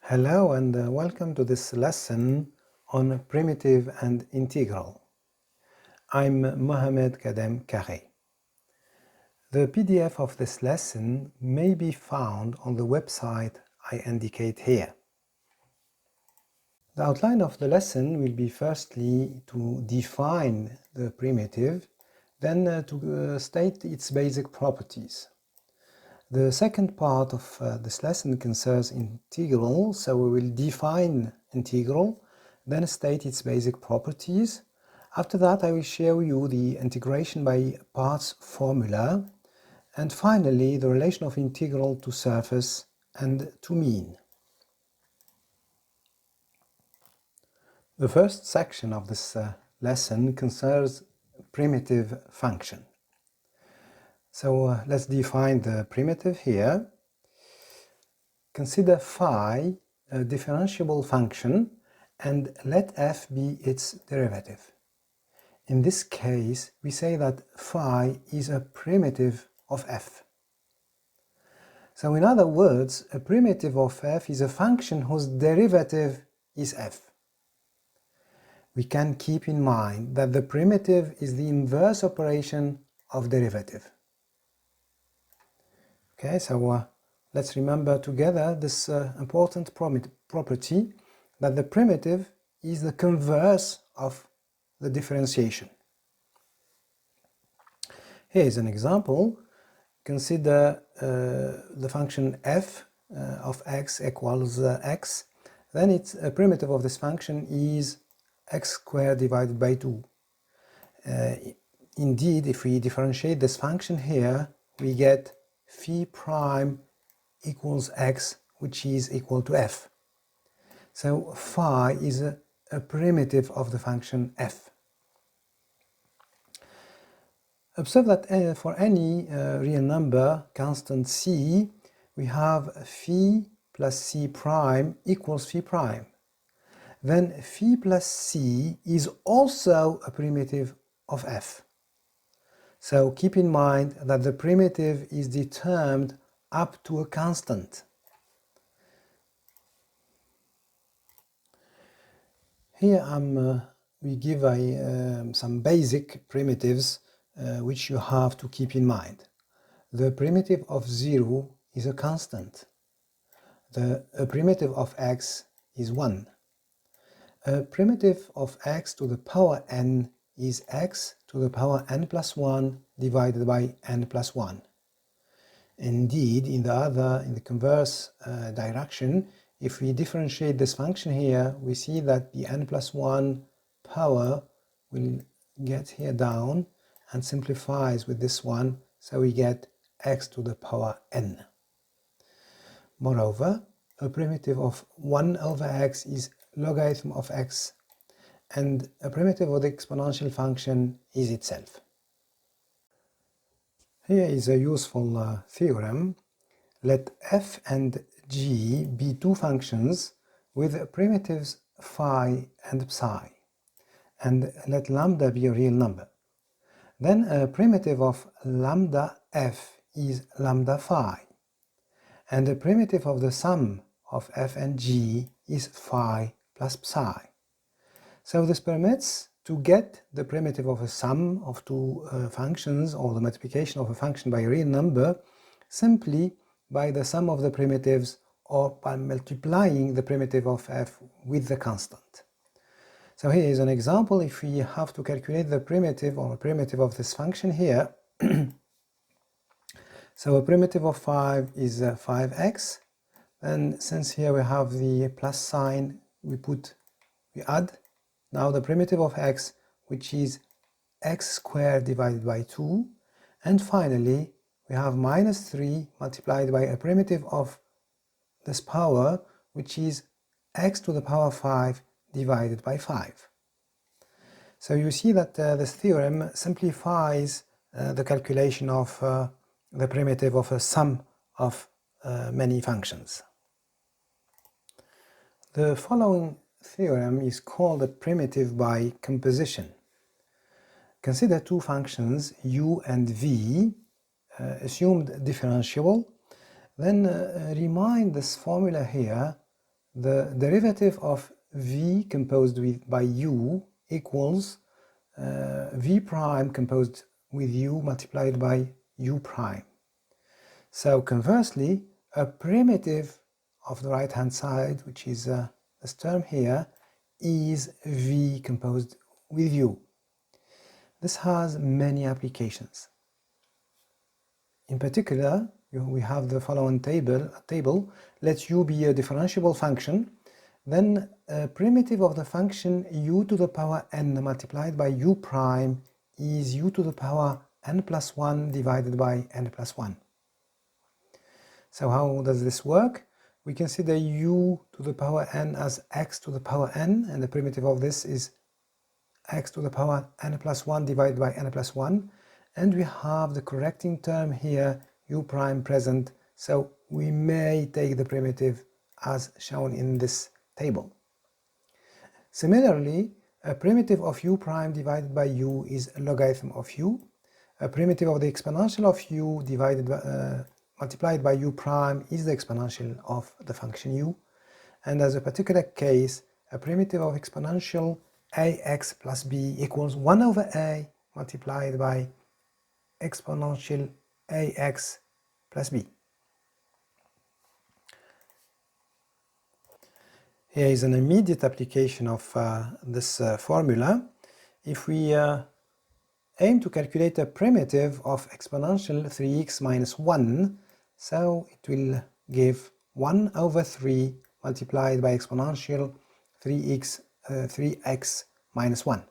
Hello and welcome to this lesson on primitive and integral. I'm Mohamed Kadem Carré. The PDF of this lesson may be found on the website I indicate here. The outline of the lesson will be firstly to define the primitive, then to state its basic properties. The second part of this lesson concerns integral, so we will define integral, then state its basic properties. After that, I will show you the integration by parts formula, and finally the relation of integral to surface and to mean. The first section of this lesson concerns primitive function. So let's define the primitive here. Consider phi a differentiable function and let f be its derivative. In this case, we say that phi is a primitive of f. So in other words, a primitive of f is a function whose derivative is f. We can keep in mind that the primitive is the inverse operation of derivative. Okay, so let's remember together this important property that the primitive is the converse of the differentiation. Here is an example. Consider the function f of x equals x. Then its primitive of this function is x squared divided by 2. Indeed, if we differentiate this function here, we get phi prime equals x, which is equal to f. So phi is a primitive of the function f. Observe that for any real number constant c, we have phi plus c prime equals phi prime. Then phi plus c is also a primitive of f. So keep in mind that the primitive is determined up to a constant. Here we give some basic primitives which you have to keep in mind. The primitive of 0 is a constant. The primitive of x is 1. A primitive of x to the power n is x to the power n plus 1 divided by n plus 1. Indeed, in the converse direction, if we differentiate this function here, we see that the n plus 1 power will get here down and simplifies with this one, so we get x to the power n. Moreover, a primitive of 1 over x is logarithm of x, and a primitive of the exponential function is itself. Here is a useful theorem. Let f and g be two functions with primitives phi and psi, and let lambda be a real number. Then a primitive of lambda f is lambda phi, and the primitive of the sum of f and g is phi plus psi. So this permits to get the primitive of a sum of two functions, or the multiplication of a function by a real number, simply by the sum of the primitives or by multiplying the primitive of f with the constant. So here is an example. If we have to calculate the primitive or a primitive of this function here, so a primitive of 5 is 5x, and since here we have the plus sign, we add. Now the primitive of x, which is x squared divided by 2, and finally we have minus 3 multiplied by a primitive of this power, which is x to the power 5 divided by 5. So you see that this theorem simplifies the calculation of the primitive of a sum of many functions. The following theorem is called a primitive by composition. Consider two functions u and v, assumed differentiable. Then remind this formula here the derivative of v composed by u equals v prime composed with u multiplied by u prime. So conversely, a primitive of the right hand side, which is this term here, is v composed with u. This has many applications. In particular, we have the following table. Let u be a differentiable function, then a primitive of the function u to the power n multiplied by u prime is u to the power n plus 1 divided by n plus 1. So how does this work? We consider u to the power n as x to the power n, and the primitive of this is x to the power n plus 1 divided by n plus 1, and we have the correcting term here, u prime present, so we may take the primitive as shown in this table. Similarly, a primitive of u prime divided by u is a logarithm of u. A primitive of the exponential of u divided by, multiplied by u prime is the exponential of the function u. And as a particular case, a primitive of exponential ax plus b equals 1 over a multiplied by exponential ax plus b. Here is an immediate application of this formula. If we aim to calculate a primitive of exponential 3x minus 1, so it will give 1 over 3 multiplied by exponential 3x minus 1.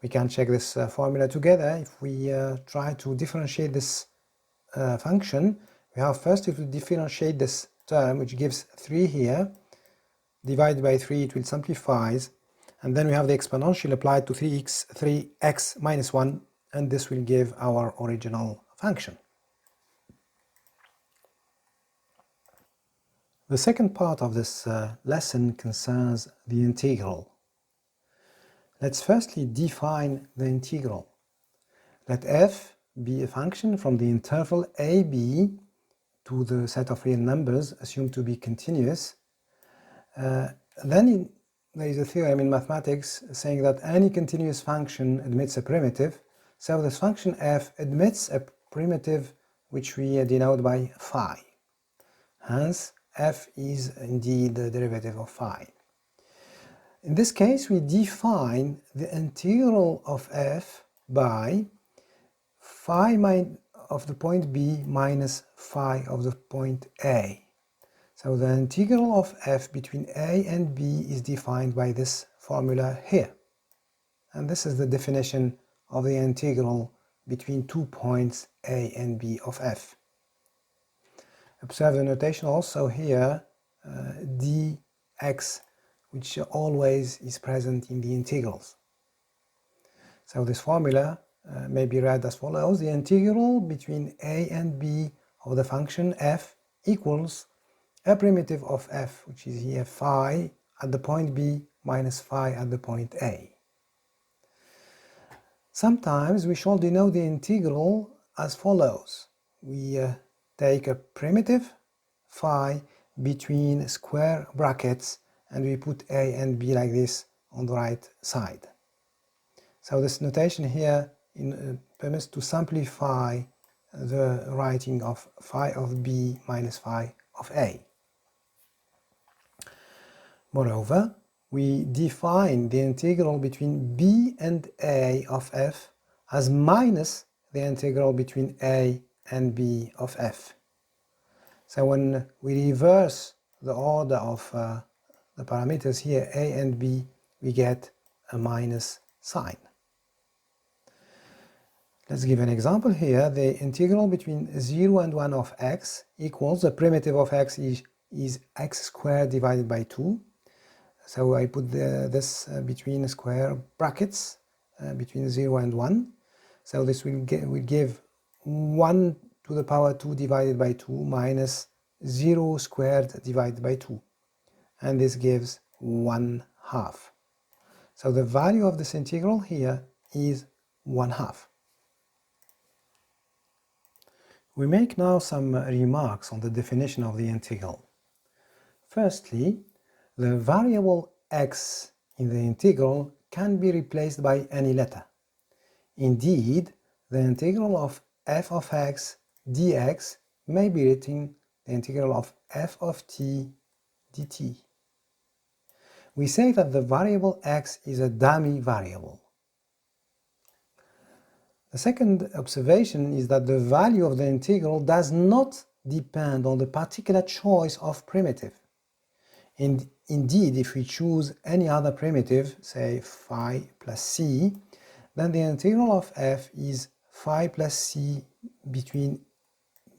We can check this formula together. If we try to differentiate this function, we have first to differentiate this term, which gives 3 here. Divided by 3, it will simplify, and then we have the exponential applied to 3x minus 1, and this will give our original function. The second part of this lesson concerns the integral. Let's firstly define the integral. Let f be a function from the interval ab to the set of real numbers assumed to be continuous. Then there is a theorem in mathematics saying that any continuous function admits a primitive. So this function f admits a primitive which we denote by phi. Hence, f is indeed the derivative of phi. In this case, we define the integral of f by phi of the point b minus phi of the point a. So the integral of f between a and b is defined by this formula here. And this is the definition of the integral between 2 points a and b of f. Observe the notation also here, dx, which always is present in the integrals. So this formula may be read as follows. The integral between a and b of the function f equals a primitive of f, which is here phi at the point b minus phi at the point a. Sometimes we shall denote the integral as follows. We take a primitive phi between square brackets and we put a and b like this on the right side. So this notation here permits to simplify the writing of phi of b minus phi of a. Moreover, we define the integral between b and a of f as minus the integral between a and b of f. So when we reverse the order of the parameters here, a and b, we get a minus sign. Let's give an example here. The integral between 0 and 1 of x equals the primitive of x is x squared divided by 2. So I put this between square brackets between 0 and 1. So this will give 1 to the power 2 divided by 2 minus 0 squared divided by 2. And this gives 1/2. So the value of this integral here is 1/2. We make now some remarks on the definition of the integral. Firstly, the variable x in the integral can be replaced by any letter. Indeed, the integral of f of x dx may be written the integral of f of t dt. We say that the variable x is a dummy variable. The second observation is that the value of the integral does not depend on the particular choice of primitive. Indeed, if we choose any other primitive, say phi plus c, then the integral of f is phi plus c between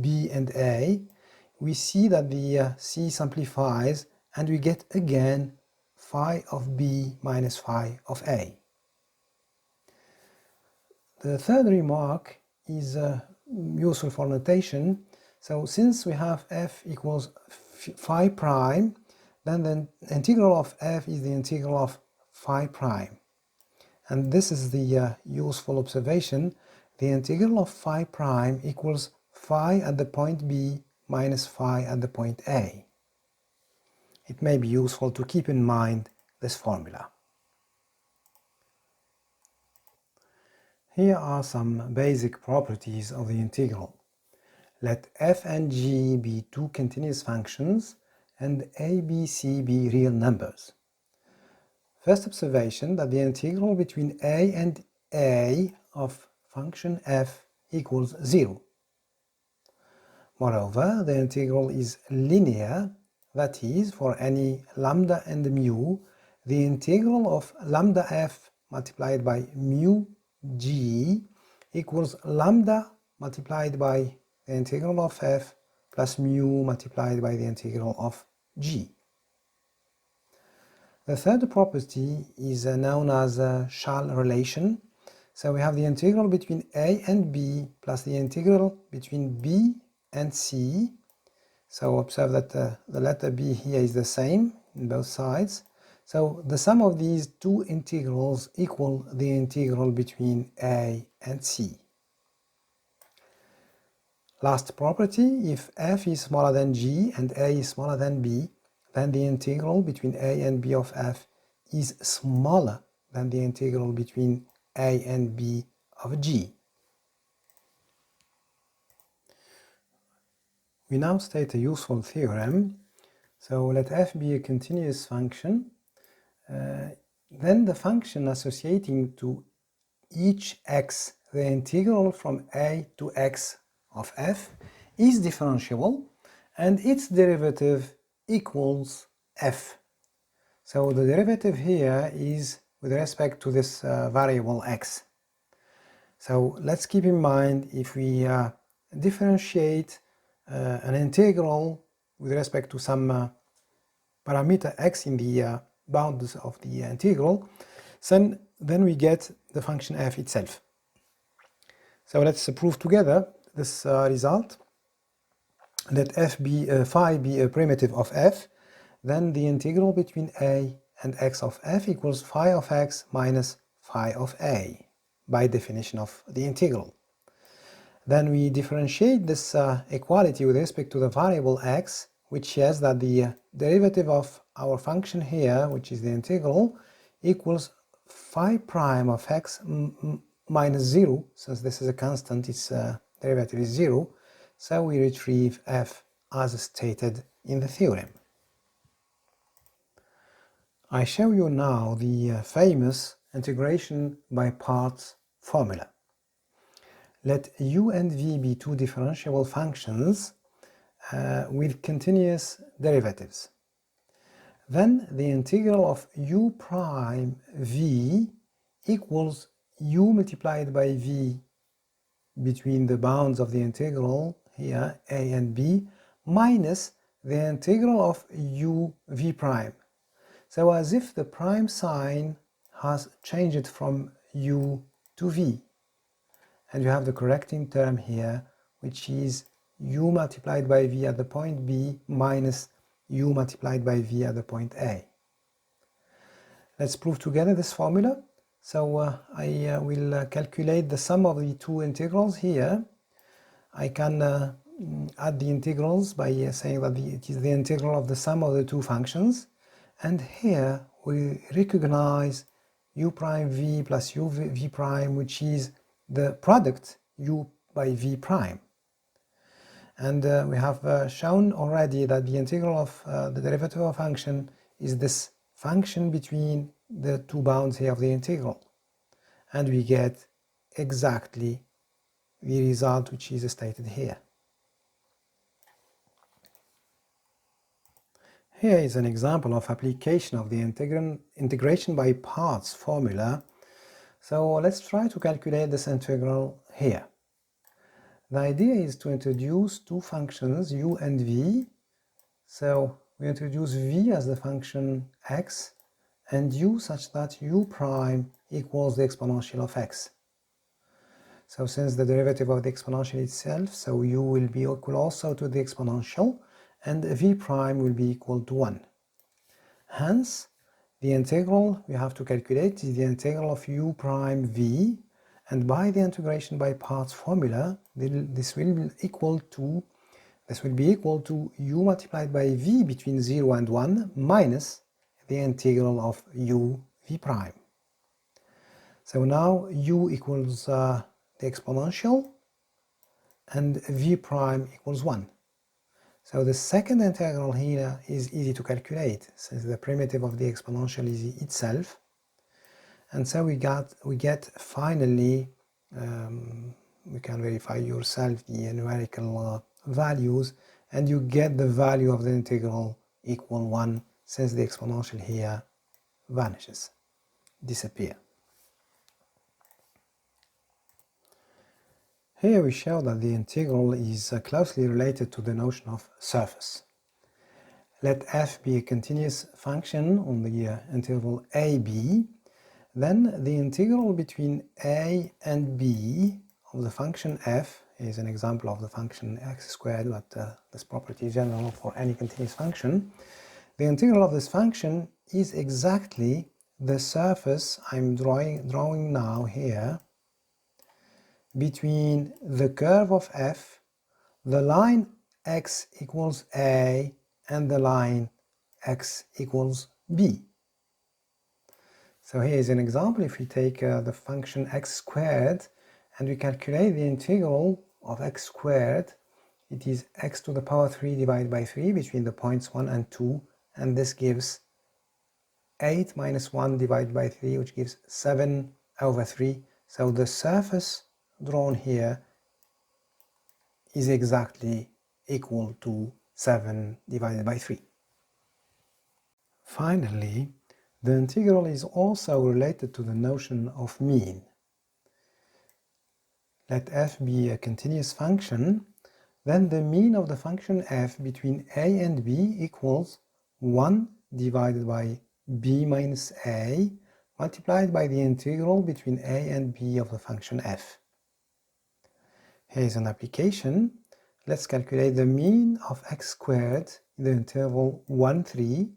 b and a. We see that the c simplifies and we get again phi of b minus phi of a. The third remark is useful for notation. So since we have f equals phi prime, then the integral of f is the integral of phi prime. And this is the useful observation. The integral of phi prime equals phi at the point b minus phi at the point a. It may be useful to keep in mind this formula. Here are some basic properties of the integral. Let f and g be two continuous functions and a, b, c be real numbers. First observation, that the integral between a and a of function f equals 0. Moreover, the integral is linear, that is, for any lambda and mu, the integral of lambda f multiplied by mu g equals lambda multiplied by the integral of f plus mu multiplied by the integral of g. The third property is known as a shall relation. So we have the integral between a and b plus the integral between b and c. So observe that the letter b here is the same in both sides. So the sum of these two integrals equal the integral between a and c. Last property, if f is smaller than g and a is smaller than b, then the integral between a and b of f is smaller than the integral between a and b of g. We now state a useful theorem. So let f be a continuous function. Then the function associating to each x the integral from a to x of f is differentiable and its derivative equals f. So the derivative here is with respect to this variable x. So let's keep in mind, if we differentiate an integral with respect to some parameter x in the bounds of the integral, then we get the function f itself. So let's prove together this result. Let phi be a primitive of f, then the integral between a and x of f equals phi of x minus phi of a, by definition of the integral. Then we differentiate this equality with respect to the variable x, which says that the derivative of our function here, which is the integral, equals phi prime of x minus 0. Since this is a constant, its derivative is 0. So we retrieve f as stated in the theorem. I show you now the famous integration by parts formula. Let u and v be two differentiable functions with continuous derivatives. Then the integral of u prime v equals u multiplied by v between the bounds of the integral here, a and b, minus the integral of u v prime. So as if the prime sign has changed from u to v. And you have the correcting term here, which is u multiplied by v at the point b minus u multiplied by v at the point a. Let's prove together this formula. So I will calculate the sum of the two integrals here. I can add the integrals by saying that it is the integral of the sum of the two functions, and here we recognize u prime v plus u v prime, which is the product u by v prime. And we have shown already that the integral of the derivative of a function is this function between the two bounds here of the integral, and we get exactly the result which is stated here. Here is an example of application of the integration by parts formula. So let's try to calculate this integral here. The idea is to introduce two functions u and v. So we introduce v as the function x and u such that u prime equals the exponential of x. So since the derivative of the exponential itself, so u will be equal also to the exponential, and v prime will be equal to 1. Hence, the integral we have to calculate is the integral of u prime v, and by the integration by parts formula, this will be equal to u multiplied by v between 0 and 1 minus the integral of u v prime. So now u equals the exponential and v prime equals 1. So the second integral here is easy to calculate since the primitive of the exponential is itself. And so we get finally, you can verify yourself the numerical values, and you get the value of the integral equal 1 since the exponential here vanishes, disappear. Here we show that the integral is closely related to the notion of surface. Let f be a continuous function on the interval ab, then the integral between a and b of the function f is an example of the function x squared, but this property is general for any continuous function. The integral of this function is exactly the surface I'm drawing now here between the curve of f, the line x equals a, and the line x equals b. So here is an example. If we take the function x squared and we calculate the integral of x squared, it is x to the power 3 divided by 3 between the points 1 and 2, and this gives 8 minus 1 divided by 3, which gives 7 over 3. So the surface drawn here is exactly equal to 7 divided by 3. Finally, the integral is also related to the notion of mean. Let f be a continuous function, then the mean of the function f between a and b equals 1 divided by b minus a multiplied by the integral between a and b of the function f. Here is an application. Let's calculate the mean of x squared in the interval 1, 3.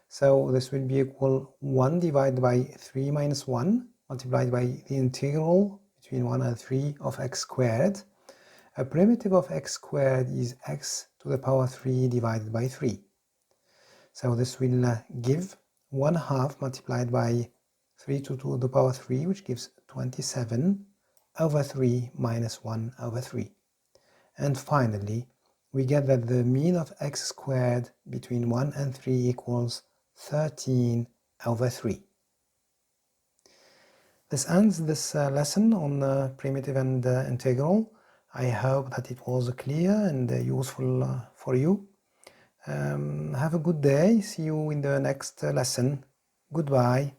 So this will be equal 1 divided by 3 minus 1 multiplied by the integral between 1 and 3 of x squared. A primitive of x squared is x to the power 3 divided by 3. So this will give 1/2 multiplied by 3 to the power 3, which gives 27 over 3 minus 1 over 3. And finally, we get that the mean of x squared between 1 and 3 equals 13 over 3. This ends this lesson on primitive and integral. I hope that it was clear and useful for you. Have a good day. See you in the next lesson. Goodbye.